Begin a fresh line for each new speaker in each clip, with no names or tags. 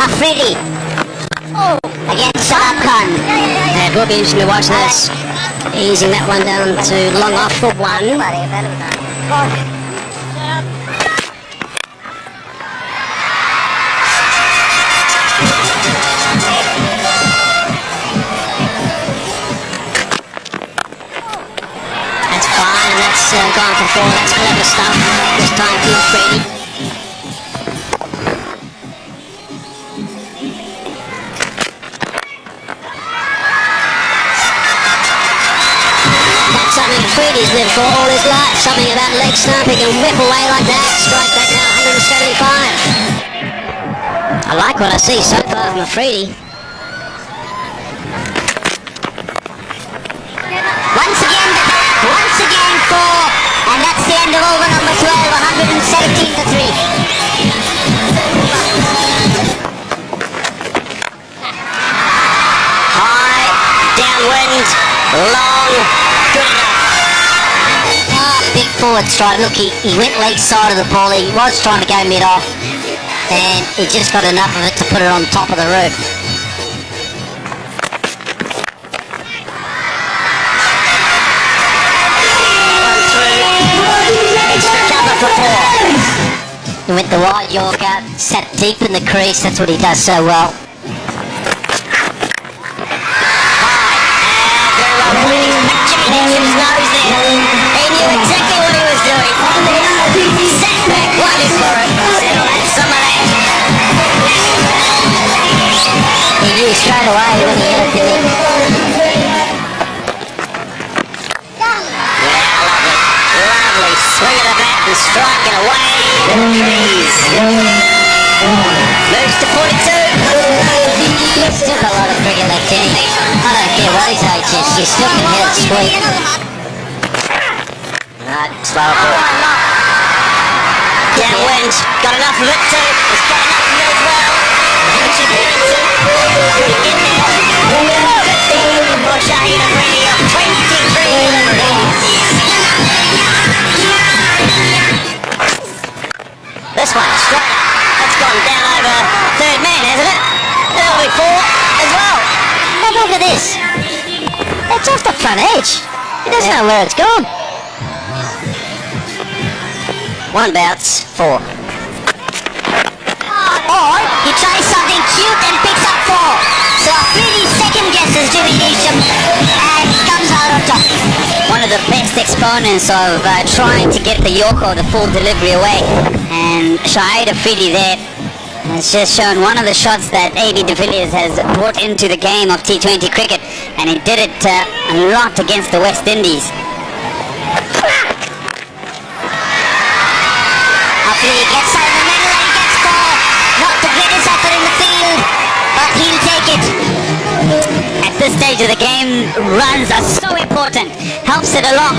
Afridi against Shahid.
Yeah, it will be interesting to watch this. Easing that one down to long off for one. That's fine, and that's gone for four. That's clever stuff. This time for افریدی. Something افریدی's lived for all his life. Something about leg snap. He can whip away like that. Strike that now, 175. I like what I see so far from افریدی.
Once again four, and that's the end of over number 12, 117 to 3.
High, downwind, long, good enough.
Big forward strike. Look, he went leg side of the ball. He was trying to go mid off, and he just got enough of it to put it on top of the roof. He went the wide Yorker, sat deep in the crease. That's what he does so well.
Neshem's nose there. He knew exactly what he was doing. Sat back, waited for it. Said, "I'll have some of that."
He knew straight away when he hit it, did he?
Yeah, lovely swing of the bat and striking away. Trees. Moves to 42.
He's still got a lot of cricket left in him. I don't care what his age is, you still can hit it sweet.
Right, slow ball. Downwind, got enough of it too. He's got enough of it as well. For Shahid Afridi of 23. This one, straight up. That's gone down over third man, hasn't it? That'll be four as well.
Have a look at this. It's off the front edge. He doesn't know where it's gone.
One bounce, four.
Or he tries something cute and picks up four. So Afridi second guesses Jimmy Neesham and comes out on top.
One of the best exponents of trying to get the Yorker the full delivery away. And Shahid Afridi there has just shown one of the shots that A.B. de Villiers has brought into the game of T20 cricket, and he did it a lot against the West Indies.
Afridi gets out of the middle and he gets four. Not the greatest effort in the field, but he'll take it.
At this stage of the game, runs are so important. Helps it along.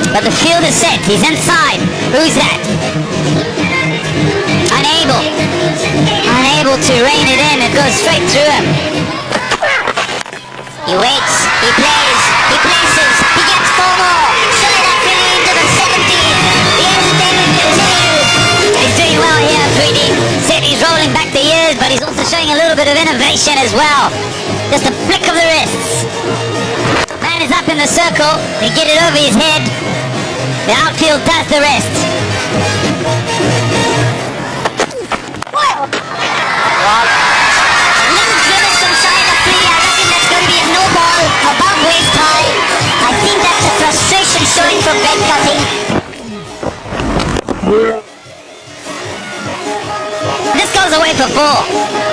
But the field is set. He's inside. Who's that? Unable to rein it in. It goes straight through him.
He waits, he plays, he places, he gets four more. Shahid Afridi into the 70s. The entertainment continues.
He's doing well here, Afridi. Said he's rolling back the years, but he's also showing a little bit of innovation as well. Just a flick of the wrists. Man is up in the circle. They get it over his head. The outfield does the rest.
Little driven from Shahid Afridi. I reckon that's going to be a no ball above waist high. I think that's a frustration showing from bed cutting.
This goes away for four.